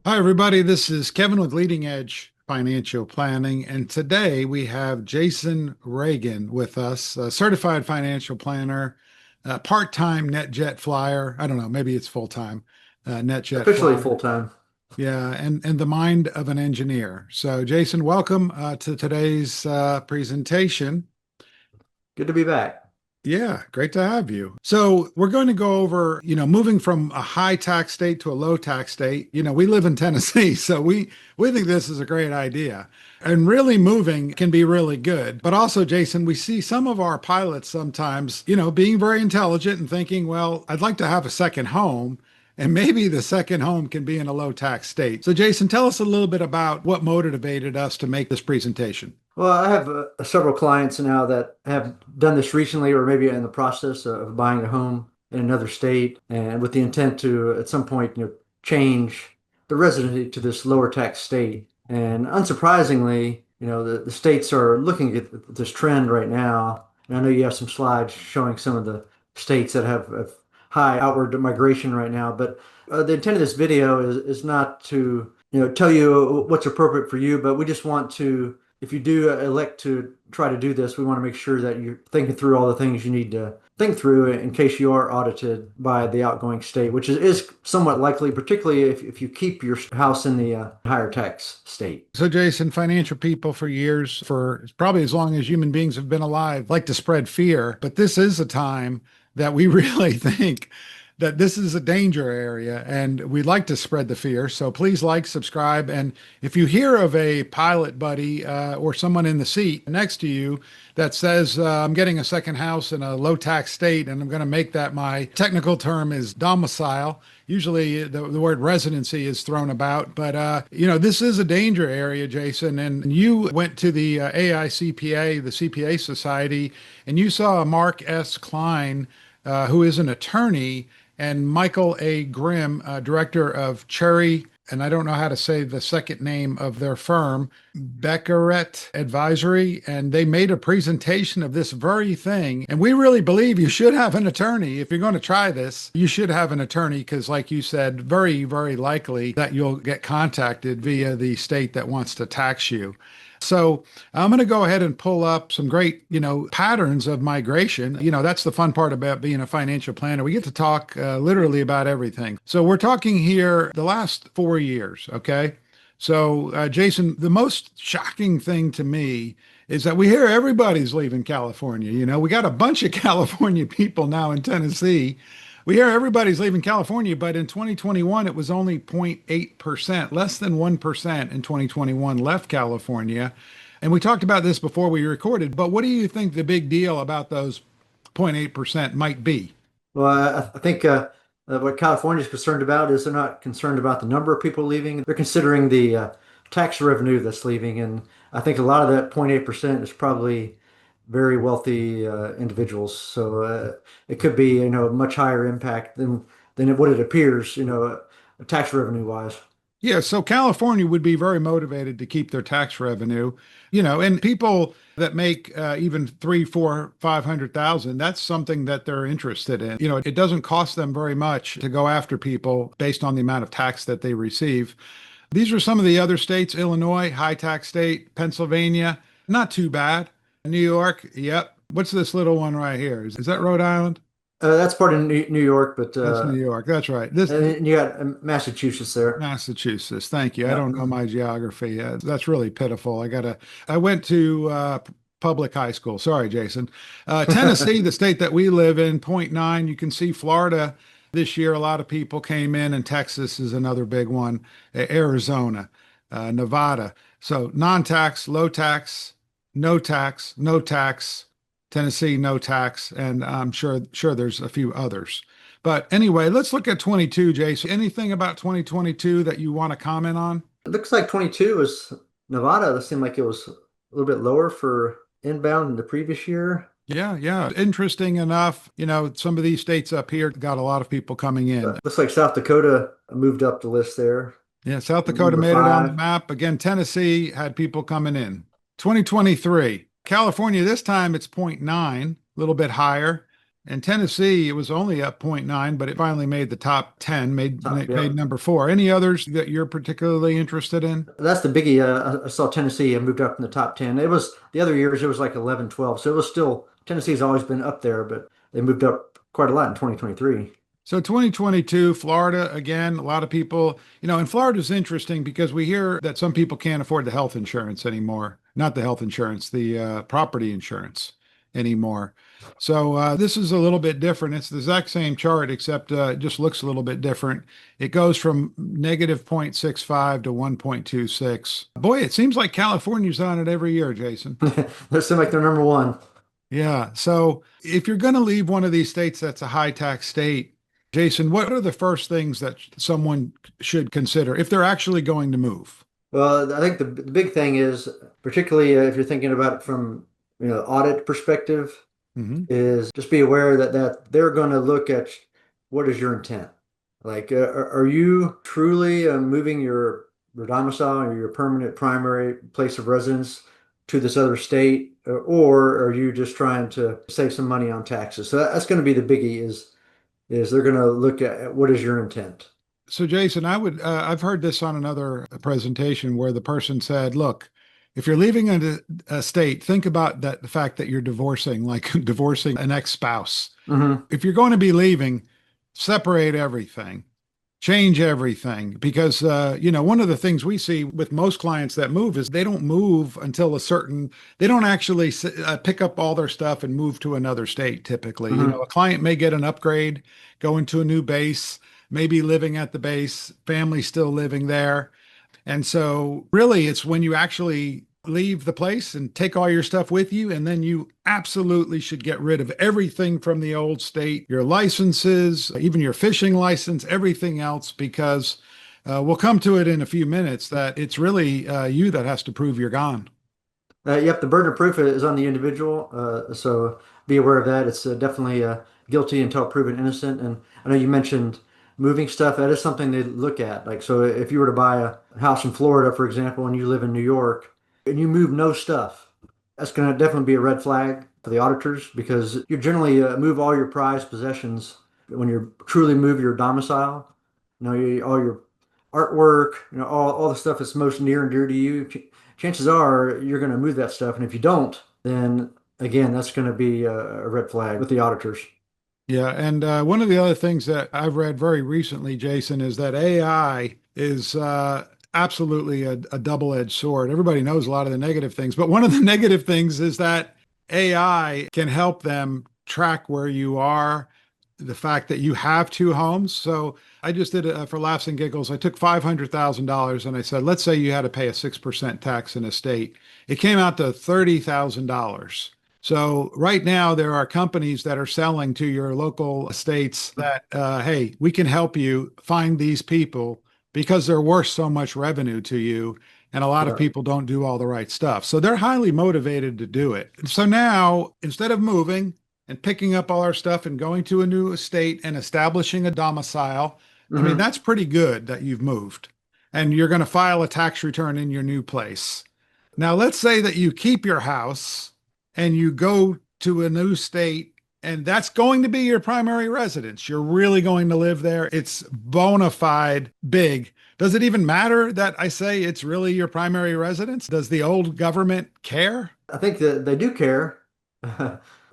Hi, everybody. This is Kevin with Leading Edge Financial Planning. And today we have Jason Reagan with us, a certified financial planner, part-time NetJet flyer. I don't know, maybe it's full-time NetJet Officially flyer. full time. Yeah, and the mind of an engineer. So, Jason, welcome to today's presentation. Good to be back. Yeah, great to have you. So we're going to go over, moving from a high tax state to a low tax state. We live in Tennessee, so we think this is a great idea. And really moving can be really good. But also, Jason, we see some of our pilots sometimes, being very intelligent and thinking, well, I'd like to have a second home. And maybe the second home can be in a low tax state. So, Jason, tell us a little bit about what motivated us to make this presentation. Well, I have several clients now that have done this recently or maybe in the process of buying a home in another state and with the intent to at some point, change the residency to this lower tax state. And unsurprisingly, the states are looking at this trend right now. And I know you have some slides showing some of the states that have high outward migration right now, but the intent of this video is not to, tell you what's appropriate for you, but we just want to, if you do elect to try to do this, we want to make sure that you're thinking through all the things you need to think through in case you are audited by the outgoing state, which is somewhat likely, particularly if you keep your house in the higher tax state. So, Jason, financial people for years, for probably as long as human beings have been alive, like to spread fear. But this is a time that we really think that this is a danger area and we'd like to spread the fear. So please like, subscribe. And if you hear of a pilot buddy or someone in the seat next to you that says, I'm getting a second house in a low tax state and I'm going to make that, my technical term is domicile. Usually the word residency is thrown about, but this is a danger area, Jason. And you went to the AICPA, the CPA Society, and you saw Mark S. Klein, who is an attorney, and Michael A. Grimm, director of Cherry, and I don't know how to say the second name of their firm, Beckeret Advisory, and they made a presentation of this very thing. And we really believe you should have an attorney. If you're going to try this, you should have an attorney because, like you said, very, very likely that you'll get contacted via the state that wants to tax you. So I'm going to go ahead and pull up some great, patterns of migration. That's the fun part about being a financial planner. We get to talk literally about everything. So we're talking here the last 4 years. Okay. So, Jason, the most shocking thing to me is that we hear everybody's leaving California. We got a bunch of California people now in Tennessee. We hear everybody's leaving California, but in 2021, it was only 0.8%, less than 1% in 2021 left California. And we talked about this before we recorded, but what do you think the big deal about those 0.8% might be? Well, I think what California is concerned about is they're not concerned about the number of people leaving. They're considering the tax revenue that's leaving. And I think a lot of that 0.8% is probably very wealthy individuals. So it could be, a much higher impact than what it appears, tax revenue wise. Yeah, so California would be very motivated to keep their tax revenue, and people that make even three, four, 500,000, that's something that they're interested in. It doesn't cost them very much to go after people based on the amount of tax that they receive. These are some of the other states: Illinois, high tax state; Pennsylvania, not too bad; New York, yep. What's this little one right here? Is that Rhode Island? That's part of New York, but That's New York. That's right. This and you got Massachusetts there. Massachusetts. Thank you. I Yeah. don't know my geography. That's really pitiful. I went to public high school. Sorry, Jason. Tennessee, the state that we live in, point 0.9. You can see Florida this year. A lot of people came in, and Texas is another big one. Arizona, Nevada. So non-tax, low tax, no tax, no tax. Tennessee, no tax, and I'm sure there's a few others. But anyway, let's look at 22, Jason. Anything about 2022 that you want to comment on? It looks like 22 was Nevada. It seemed like it was a little bit lower for inbound than the previous year. Yeah, yeah. Interesting enough, some of these states up here got a lot of people coming in. Looks like South Dakota moved up the list there. Yeah, South Dakota Number made it on the five. map. Again, Tennessee had people coming in. 2023, California, this time it's 0.9, a little bit higher. In Tennessee, it was only up 0.9, but it finally made the top 10, Yeah. made number four. Any others that you're particularly interested in? That's the biggie. I saw Tennessee and moved up in the top 10. It was the other years, it was like 11, 12. So it was still, Tennessee's always been up there, but they moved up quite a lot in 2023. So 2022, Florida, again, a lot of people, and Florida's interesting because we hear that some people can't afford the health insurance anymore. Not the health insurance, the property insurance anymore. So this is a little bit different. It's the exact same chart, except it just looks a little bit different. It goes from negative 0.65 to 1.26. Boy, it seems like California's on it every year, Jason. They seem like they're number one. Yeah. So if you're going to leave one of these states that's a high tax state, Jason, what are the first things that someone should consider if they're actually going to move? Well, I think the big thing is, particularly if you're thinking about it from, audit perspective, Hmm. is just be aware that they're going to look at what is your intent. Like, are you truly moving your domicile or your permanent primary place of residence to this other state, or are you just trying to save some money on taxes? So that's going to be the biggie is they're going to look at what is your intent. So, Jason, I've heard this on another presentation where the person said, look, if you're leaving a state, think about the fact that you're divorcing, like divorcing an ex-spouse. Hmm. If you're going to be leaving, separate everything, change everything. Because, one of the things we see with most clients that move is they don't move until they don't actually pick up all their stuff and move to another state typically. Hmm. A client may get an upgrade, go into a new base, maybe living at the base, family still living there. And so, really, it's when you actually leave the place and take all your stuff with you, and then you absolutely should get rid of everything from the old state, your licenses, even your fishing license, everything else, because we'll come to it in a few minutes that it's really you that has to prove you're gone. Yep, the burden of proof is on the individual, so be aware of that. It's definitely guilty until proven innocent. And I know you mentioned moving stuff. That is something they look at. Like, so if you were to buy a house in Florida, for example, and you live in New York, and you move no stuff, that's going to definitely be a red flag for the auditors because you generally move all your prized possessions when you truly move your domicile. All your artwork, all the stuff that's most near and dear to you. Chances are you're going to move that stuff, and if you don't, then again, that's going to be a red flag with the auditors. Yeah, and one of the other things that I've read very recently, Jason, is that AI is absolutely a double-edged sword. Everybody knows a lot of the negative things, but one of the negative things is that AI can help them track where you are, the fact that you have two homes. So I just did it for laughs and giggles. I took $500,000 and I said, let's say you had to pay a 6% tax in a state. It came out to $30,000. So right now there are companies that are selling to your local estates that, hey, we can help you find these people because they're worth so much revenue to you. And a lot of Yeah. people don't do all the right stuff. So they're highly motivated to do it. So now, instead of moving and picking up all our stuff and going to a new estate and establishing a domicile, I mean, Hmm. that's pretty good that you've moved and you're going to file a tax return in your new place. Now, let's say that you keep your house and you go to a new state, and that's going to be your primary residence. You're really going to live there. It's bona fide big. Does it even matter that I say it's really your primary residence? Does the old government care? I think that they do care,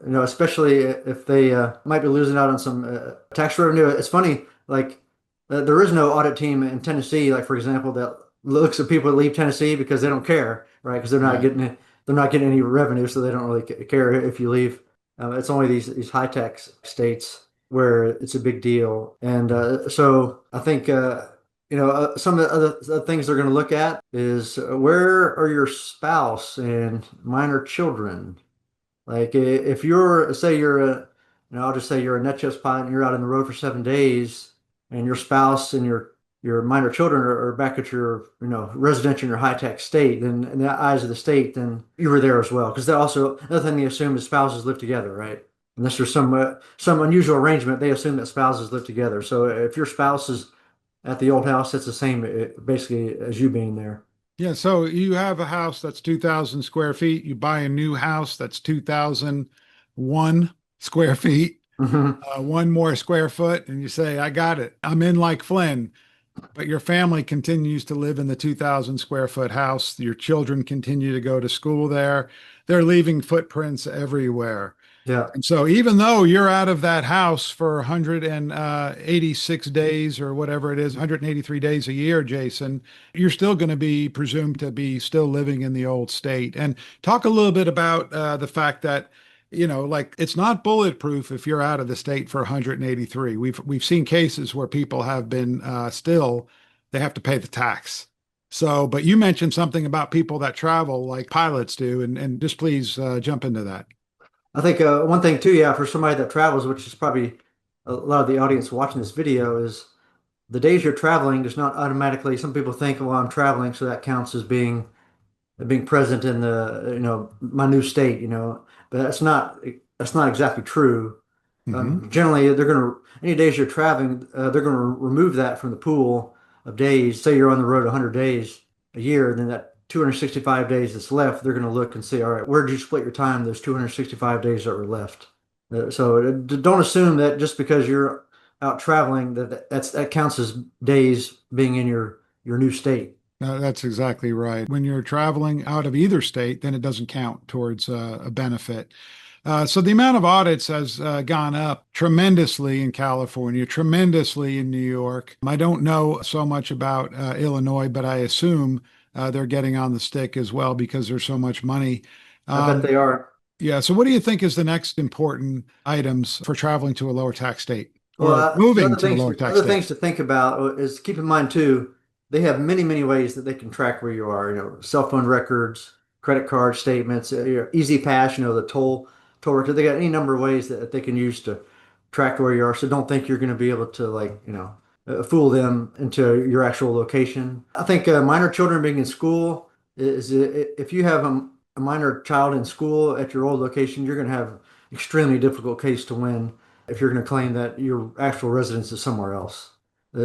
especially if they might be losing out on some tax revenue. It's funny, like there is no audit team in Tennessee, like for example, that looks at people that leave Tennessee because they don't care, right? Because Right. they're not getting any revenue, so they don't really care if you leave. It's only these high tax states where it's a big deal, and so I think. Some of the other things they're going to look at is where are your spouse and minor children? Like if you're, say you're I'll just say you're a NetJets pilot and you're out on the road for 7 days and your spouse and your minor children are back at your, residential in your high-tech state, then in the eyes of the state, then you were there as well. Because they also, another thing they assume is spouses live together, right? Unless there's some unusual arrangement, they assume that spouses live together. So if your spouse is at the old house, it's the same basically as you being there. Yeah, so you have a house that's 2,000 square feet. You buy a new house that's 2,001 square feet. Hmm. one more square foot, and you say, I got it. I'm in like Flynn. But your family continues to live in the 2,000 square foot house. Your children continue to go to school there. They're leaving footprints everywhere. Yeah. And so, even though you're out of that house for 186 days or whatever it is, 183 days a year, Jason, you're still going to be presumed to be still living in the old state. And talk a little bit about the fact that, like it's not bulletproof if you're out of the state for 183. We've seen cases where people have been still they have to pay the tax. So, but you mentioned something about people that travel like pilots do, and just please jump into that. I think one thing too, yeah, for somebody that travels, which is probably a lot of the audience watching this video, is the days you're traveling does not automatically. Some people think, well, I'm traveling, so that counts as being present in the my new state, but that's not exactly true. Hmm. Generally, they're going to any days you're traveling, they're going to remove that from the pool of days. Say you're on the road 100 days a year, then that 265 days that's left, they're going to look and say, all right, where did you split your time? Those 265 days that were left. So don't assume that just because you're out traveling that counts as days being in your new state. That's exactly right. When you're traveling out of either state, then it doesn't count towards a benefit. So the amount of audits has gone up tremendously in California, tremendously in New York. I don't know so much about Illinois, but I assume they're getting on the stick as well because there's so much money. I bet Um, they are. yeah. So what do you think is the next important items for traveling to a lower tax state Well, or the moving to a lower tax other state? things to think about is keep in mind too, they have many, many ways that they can track where you are. Cell phone records, credit card statements, Easy Pass. The toll record. They got any number of ways that they can use to track where you are. So don't think you're going to be able to fool them into your actual location. I think minor children being in school is if you have a minor child in school at your old location, you're going to have extremely difficult case to win if you're going to claim that your actual residence is somewhere else.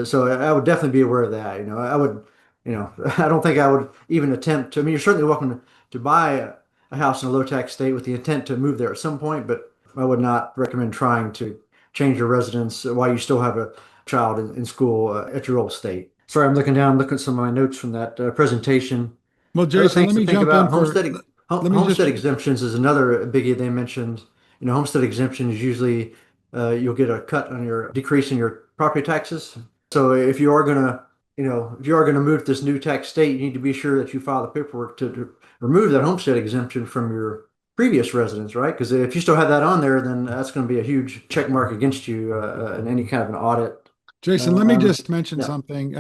So I would definitely be aware of that. I would, I don't think I would even attempt to. I mean, you're certainly welcome to buy a house in a low tax state with the intent to move there at some point, but I would not recommend trying to change your residence while you still have a child in school at your old state. Sorry, I'm looking down, looking at some of my notes from that presentation. Well, Other Jason, things let to me think jump in about, for, let me just homestead exemptions is another biggie they mentioned. Homestead exemption is usually you'll get a cut on your decrease in your property taxes. So if you are gonna move to this new tax state, you need to be sure that you file the paperwork to remove that homestead exemption from your previous residence, right? Because if you still have that on there, then that's going to be a huge check mark against you in any kind of an audit. Jason, let me Um, just mention yeah. something.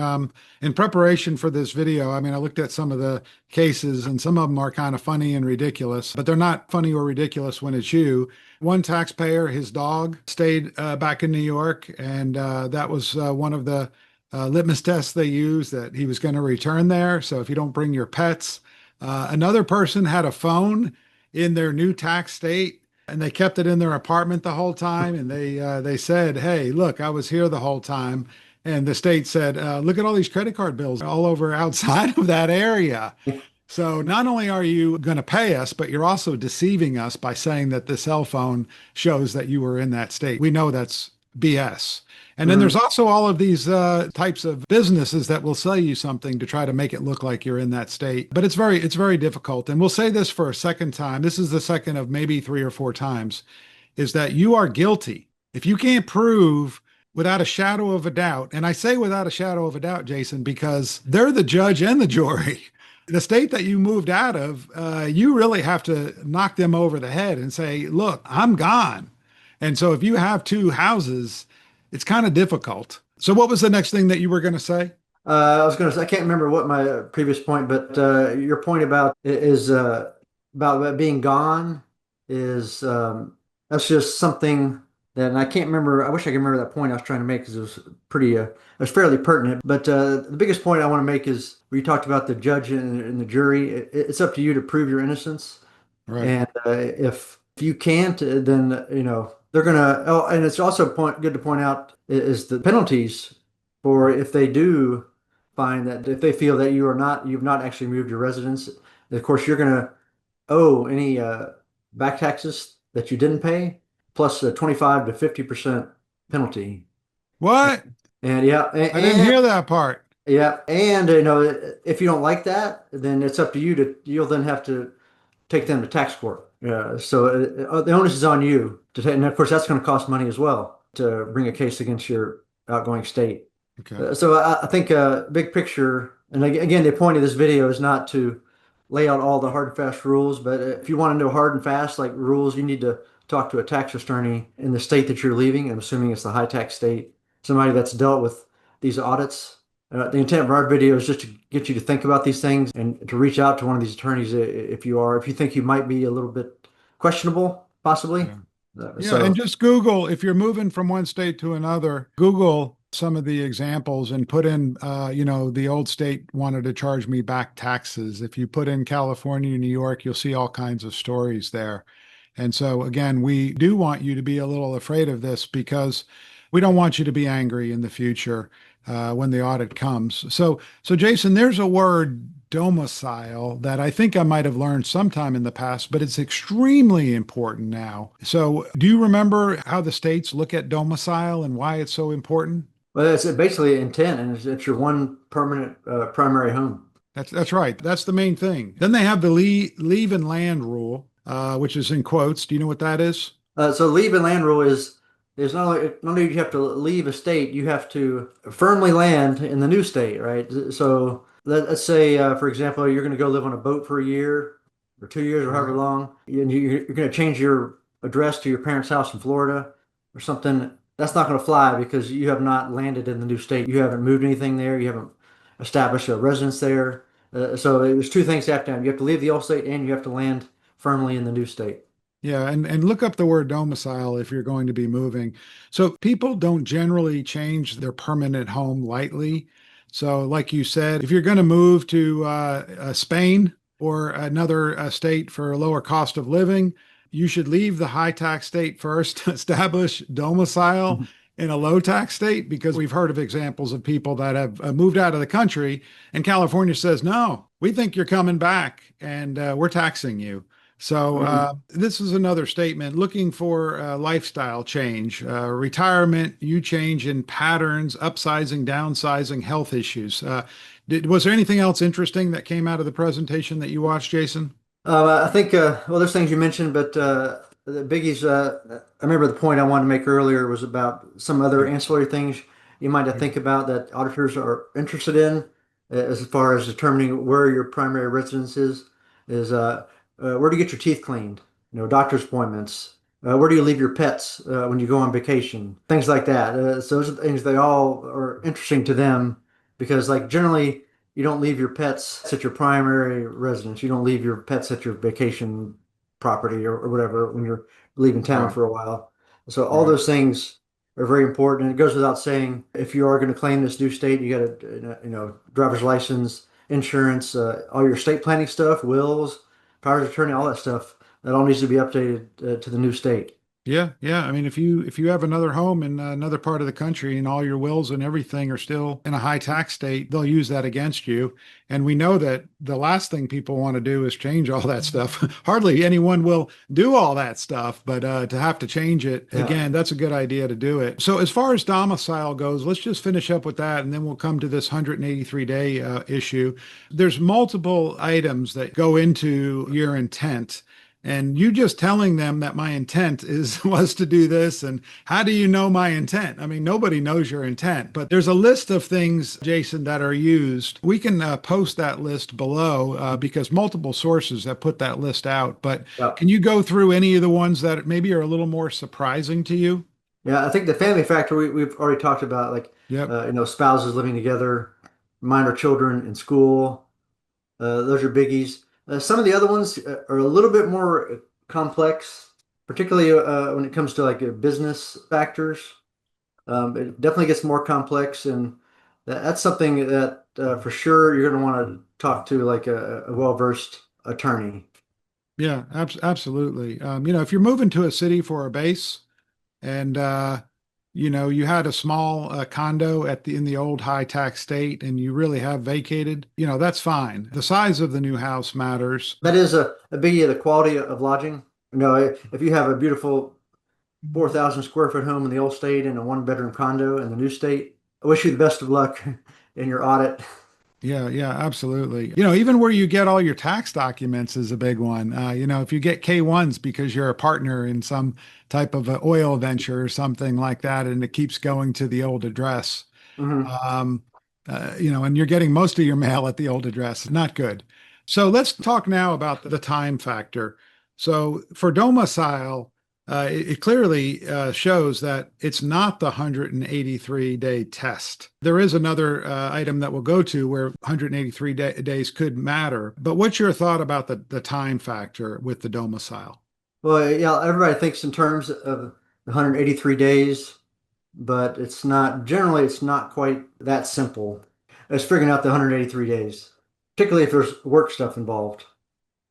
In preparation for this video, I mean, I looked at some of the cases, and some of them are kind of funny and ridiculous, but they're not funny or ridiculous when it's you. One taxpayer, his dog stayed back in New York, and that was one of the litmus tests they used that he was going to return there. So if you don't bring your pets, another person had a phone in their new tax state and they kept it in their apartment the whole time. And they said, "Hey, look, I was here the whole time." And the state said, "Look at all these credit card bills all over outside of that area." So not only are you going to pay us, but you're also deceiving us by saying that the cell phone shows that you were in that state. We know that's BS. And then there's Mhm. also all of these types of businesses that will sell you something to try to make it look like you're in that state. But it's very difficult. And we'll say this for a second time. This is the second of maybe three or four times, is that you are guilty. If you can't prove without a shadow of a doubt, and I say without a shadow of a doubt, Jason, because they're the judge and the jury. The state that you moved out of, you really have to knock them over the head and say, look, I'm gone. And so if you have two houses, it's kind of difficult. So what was the next thing that you were going to say? I was going to say, I can't remember what my previous point, but your point about being gone is that's just something that, and I can't remember. I wish I could remember that point I was trying to make because it was fairly pertinent. But the biggest point I want to make is where you talked about the judge and the jury. It's up to you to prove your innocence. Right. And if you can't, then they're gonna. Oh, and it's also good to point out is the penalties for if they do find that if they feel that you've not actually moved your residence. Of course, you're gonna owe any back taxes that you didn't pay, plus a 25 to 50% penalty. What? And yeah, I didn't hear that part. yeah, and if you don't like that, then it's up to you you'll then have to take them to tax court. So the onus is on you to take, and of course that's going to cost money as well to bring a case against your outgoing state. Okay. So I think big picture, and again, the point of this video is not to lay out all the hard and fast rules, but if you want to know hard and fast like rules, you need to talk to a tax attorney in the state that you're leaving. I'm assuming it's the high tax state, somebody that's dealt with these audits. The intent of our video is just to get you to think about these things and to reach out to one of these attorneys if you think you might be a little bit questionable, possibly. Yeah. Uh, Yeah, and so just Google, if you're moving from one state to another, Google some of the examples and put in, the old state wanted to charge me back taxes. If you put in California, New York, you'll see all kinds of stories there. And so, again, we do want you to be a little afraid of this because we don't want you to be angry in the future when the audit comes. So Jason, there's a word domicile that I think I might have learned sometime in the past, but it's extremely important now. So, do you remember how the states look at domicile and why it's so important? well, it's basically intent, and it's your one permanent primary home. That's right. That's the main thing. Then they have the leave and land rule, which is in quotes. Do you know what that is? So leave and land rule is not only do you have to leave a state, you have to firmly land in the new state, right? So let's say, for example, you're going to go live on a boat for a year or 2 years or however Right. long, and you're going to change your address to your parents' house in Florida or something. That's not going to fly because you have not landed in the new state. You haven't moved anything there. You haven't established a residence there. So there's two things you have to have. You have to leave the old state and you have to land firmly in the new state. Yeah, and look up the word domicile if you're going to be moving. So people don't generally change their permanent home lightly. So, like you said, if you're going to move to Spain or another state for a lower cost of living, you should leave the high tax state first, establish domicile in a low tax state, because we've heard of examples of people that have moved out of the country and California says, no, we think you're coming back and we're taxing you. So Mhm. this is another statement looking for lifestyle change, retirement, you change in patterns, upsizing, downsizing, health issues. Was there anything else interesting that came out of the presentation that you watched, Jason? I think, well, there's things you mentioned, but the biggies, I remember the point I wanted to make earlier was about some other Yeah. ancillary things you might have to think about that auditors are interested in as far as determining where your primary residence is where do you get your teeth cleaned? Doctor's appointments. Where do you leave your pets when you go on vacation? Things like that. So those are things they all are interesting to them because, like, generally, you don't leave your pets at your primary residence. You don't leave your pets at your vacation property or whatever when you're leaving town Right, for a while. So all right. those things are very important. And it goes without saying, if you are going to claim this new state, you got to, driver's license, insurance, all your estate planning stuff, wills, powers of attorney, all that stuff. That all needs to be updated to the new state. Yeah, yeah. I mean, if you have another home in another part of the country and all your wills and everything are still in a high tax state, they'll use that against you. And we know that the last thing people want to do is change all that stuff. Hardly anyone will do all that stuff, but to have to change it Yeah. again, that's a good idea to do it. So as far as domicile goes, let's just finish up with that, and then we'll come to this 183-day issue. There's multiple items that go into your intent. And you just telling them that my intent is was to do this, and how do you know my intent? I mean, nobody knows your intent, but there's a list of things, Jason, that are used. We can post that list below because multiple sources have put that list out. But Yeah. can you go through any of the ones that maybe are a little more surprising to you? Yeah. I think the family factor we've already talked about, like, Yep. spouses living together, minor children in school. Those are biggies. Some of the other ones are a little bit more complex, particularly when it comes to like business factors. It definitely gets more complex, and that's something that for sure you're going to want to talk to like a well-versed attorney. Yeah, absolutely. If you're moving to a city for a base, and you had a small condo in the old high tax state and you really have vacated, that's fine. The size of the new house matters. That is a biggie of the quality of lodging. If you have a beautiful 4,000 square foot home in the old state and a one bedroom condo in the new state. I wish you the best of luck in your audit. Yeah, yeah, absolutely. You know, even where you get all your tax documents is a big one. You know, if you get K-1s because you're a partner in some type of a oil venture or something like that, and it keeps going to the old address, Hmm. um, you know, and you're getting most of your mail at the old address, not good. So let's talk now about the time factor. So for domicile, it clearly shows that it's not the 183-day test. There is another item that we'll go to where 183 days could matter. But what's your thought about the time factor with the domicile? Well, yeah, everybody thinks in terms of 183 days, but it's not, generally, it's not quite that simple as figuring out the 183 days, particularly if there's work stuff involved.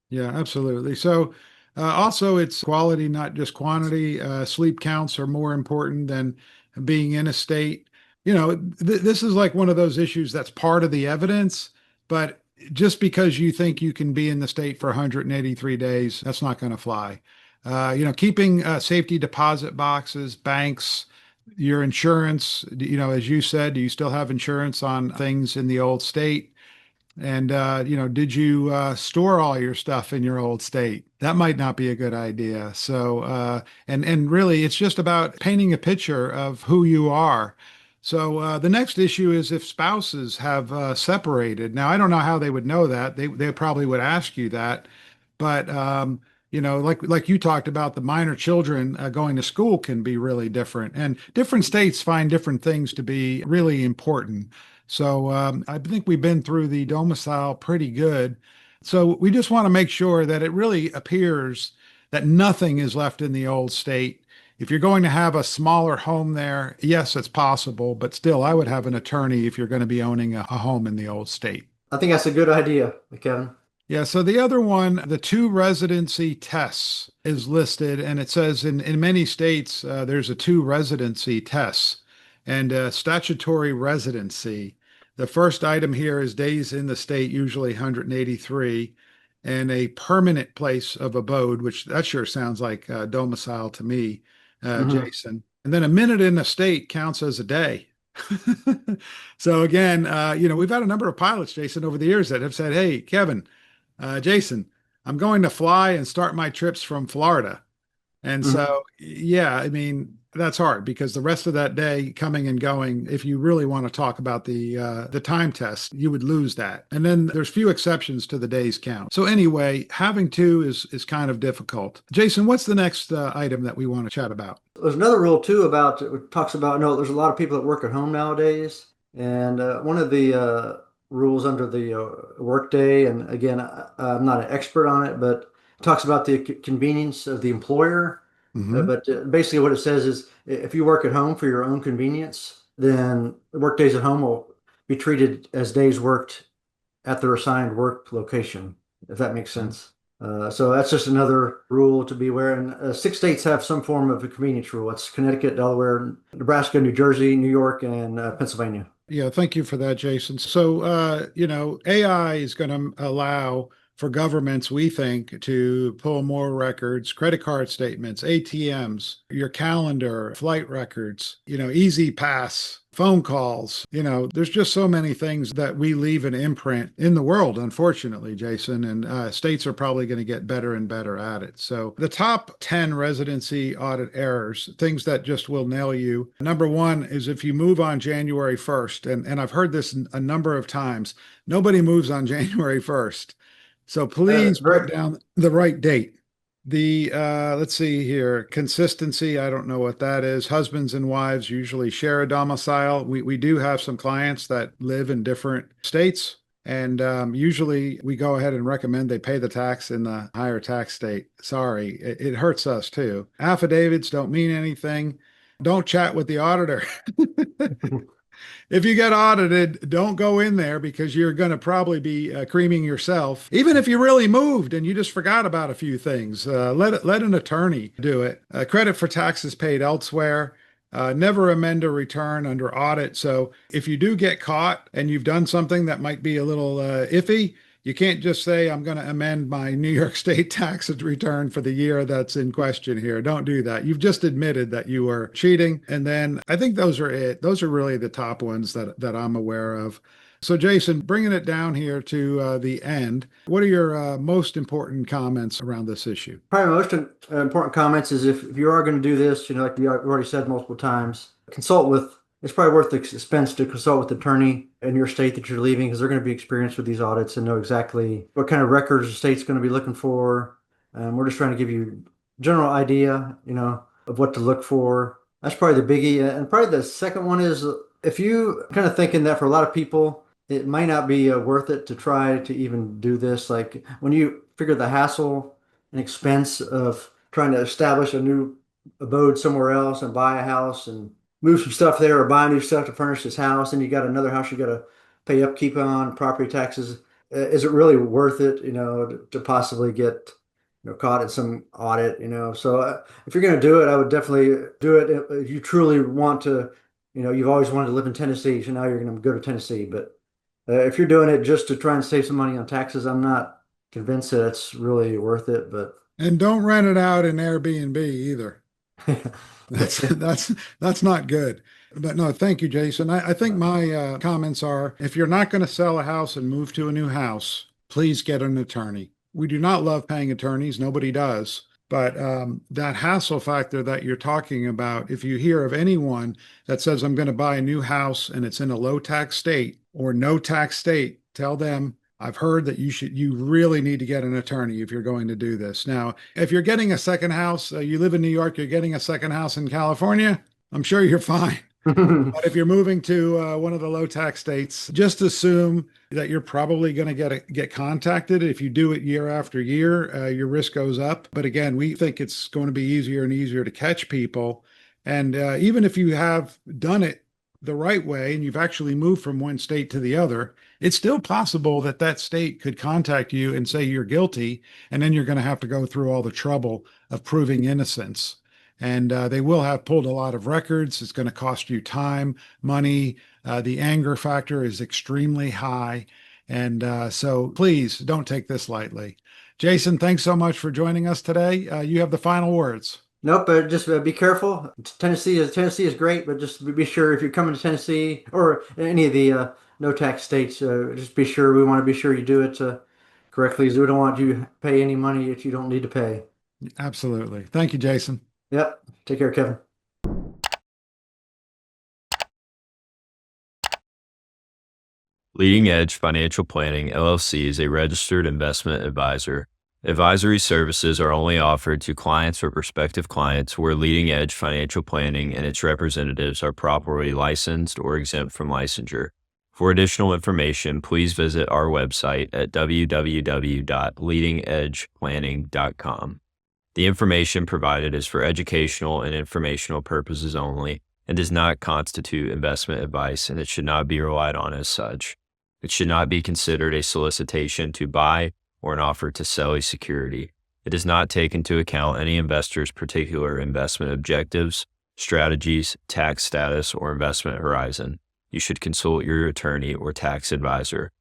Yeah, absolutely. So, also, it's quality, not just quantity. Sleep counts are more important than being in a state. You know, this is like one of those issues that's part of the evidence, but just because you think you can be in the state for 183 days, that's not going to fly. You know, keeping safety deposit boxes, banks, your insurance, you know, as you said, do you still have insurance on things in the old state? And you know, did you store all your stuff in your old state? That might not be a good idea. So, and really, it's just about painting a picture of who you are. So the next issue is if spouses have separated. Now, I don't know how they would know that. They probably would ask you that, but you know, like you talked about, the minor children going to school can be really different, and different states find different things to be really important. So I think we've been through the domicile pretty good. So we just want to make sure that it really appears that nothing is left in the old state. If you're going to have a smaller home there, yes, it's possible, but still, I would have an attorney if you're going to be owning a home in the old state. I think that's a good idea, Kevin. Yeah, so the other one, the two residency tests is listed, and it says in many states there's a two residency tests and statutory residency. The first item here is days in the state, usually 183, and a permanent place of abode, which that sure sounds like domicile to me, Hmm. Jason. And then a minute in the state counts as a day. So again, you know, we've had a number of pilots, Jason, over the years that have said, "Hey, Kevin, Jason, I'm going to fly and start my trips from Florida." And Hmm. so, yeah, I mean, that's hard because the rest of that day coming and going, if you really want to talk about the time test, you would lose that. And then there's few exceptions to the days count. So anyway, having two is kind of difficult. Jason, what's the next item that we want to chat about? There's another rule too about it talks about no, there's a lot of people that work at home nowadays, and one of the rules under the workday, and again, I'm not an expert on it, but it talks about the convenience of the employer. Hmm. But basically, what it says is if you work at home for your own convenience, then the work days at home will be treated as days worked at their assigned work location, if that makes sense. So that's just another rule to be aware. And six states have some form of a convenience rule. It's Connecticut, Delaware, Nebraska, New Jersey, New York, and Pennsylvania. Yeah, thank you for that, Jason. So, you know, AI is going to allow for governments, we think, to pull more records, credit card statements, ATMs, your calendar, flight records, you know, easy pass, phone calls. You know, there's just so many things that we leave an imprint in the world, unfortunately, Jason, and states are probably going to get better and better at it. So the top 10 residency audit errors, things that just will nail you. Number one is if you move on January 1st, and I've heard this a number of times, nobody moves on January 1st. So please put Very, down the right date. The let's see here, consistency, I don't know what that is. Husbands and wives usually share a domicile. We do have some clients that live in different states, and usually we go ahead and recommend they pay the tax in the higher tax state. Sorry, it hurts us too. Affidavits don't mean anything. Don't chat with the auditor. If you get audited, don't go in there because you're going to probably be creaming yourself. Even if you really moved and you just forgot about a few things, let an attorney do it. Credit for taxes paid elsewhere. Never amend a return under audit. So if you do get caught and you've done something that might be a little iffy, You can't just say, I'm going to amend my New York State tax return for the year that's in question here. Don't do that. You've just admitted that you were cheating. And then I think those are it. Those are really the top ones that I'm aware of. So, Jason, bringing it down here to the end, what are your most important comments around this issue? Probably most important comments is if you are going to do this, like you already said multiple times, consult with, it's probably worth the expense to consult with the attorney in your state that you're leaving because they're going to be experienced with these audits and know exactly what kind of records the state's going to be looking for. We're just trying to give you general idea, of what to look for. That's probably the biggie. And probably the second one is if you kind of thinking that for a lot of people, it might not be worth it to try to even do this. Like when you figure the hassle and expense of trying to establish a new abode somewhere else and buy a house and move some stuff there or buy new stuff to furnish this house, and you got another house you got to pay upkeep on, property taxes. Is it really worth it, to possibly get, caught in some audit, So if you're going to do it, I would definitely do it if you truly want to, you've always wanted to live in Tennessee, so now you're going to go to Tennessee. But if you're doing it just to try and save some money on taxes, I'm not convinced that it's really worth it. But And don't rent it out in Airbnb either. That's not good. But no, thank you, Jason. I think my comments are if you're not going to sell a house and move to a new house, please get an attorney. We do not love paying attorneys. Nobody does. But that hassle factor that you're talking about, if you hear of anyone that says, I'm going to buy a new house and it's in a low tax state or no tax state, tell them, I've heard that you really need to get an attorney if you're going to do this. Now, if you're getting a second house, you live in New York, you're getting a second house in California, I'm sure you're fine. But if you're moving to one of the low tax states, just assume that you're probably going to get contacted. If you do it year after year, your risk goes up. But again, we think it's going to be easier and easier to catch people. And even if you have done it the right way and you've actually moved from one state to the other, it's still possible that that state could contact you and say you're guilty. And then you're going to have to go through all the trouble of proving innocence. And they will have pulled a lot of records. It's going to cost you time, money. The anger factor is extremely high. And so please don't take this lightly. Jason, thanks so much for joining us today. You have the final words. Nope, but just be careful. Tennessee is great, but just be sure if you're coming to Tennessee or any of the no tax states, just be sure we want to be sure you do it correctly. 'Cause we don't want you to pay any money that you don't need to pay. Absolutely. Thank you, Jason. Yep. Take care, Kevin. Leading Edge Financial Planning, LLC is a registered investment advisor. Advisory services are only offered to clients or prospective clients where Leading Edge Financial Planning and its representatives are properly licensed or exempt from licensure. For additional information, please visit our website at www.leadingedgeplanning.com. The information provided is for educational and informational purposes only and does not constitute investment advice, and it should not be relied on as such. It should not be considered a solicitation to buy or an offer to sell a security. It does not take into account any investor's particular investment objectives, strategies, tax status, or investment horizon. You should consult your attorney or tax advisor.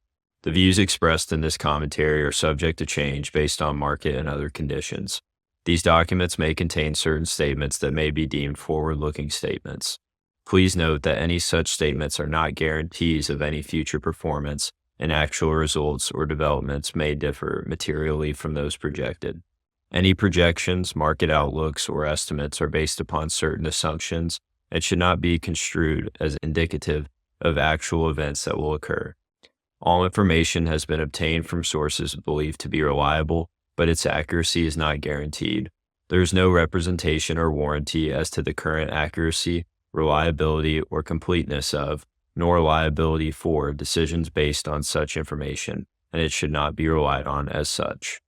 The views expressed in this commentary are subject to change based on market and other conditions. These documents may contain certain statements that may be deemed forward-looking statements. Please note that any such statements are not guarantees of any future performance, and actual results or developments may differ materially from those projected. Any projections, market outlooks, or estimates are based upon certain assumptions and should not be construed as indicative of actual events that will occur. All information has been obtained from sources believed to be reliable, but its accuracy is not guaranteed. There is no representation or warranty as to the current accuracy, reliability, or completeness of, nor liability for decisions based on such information, and it should not be relied on as such.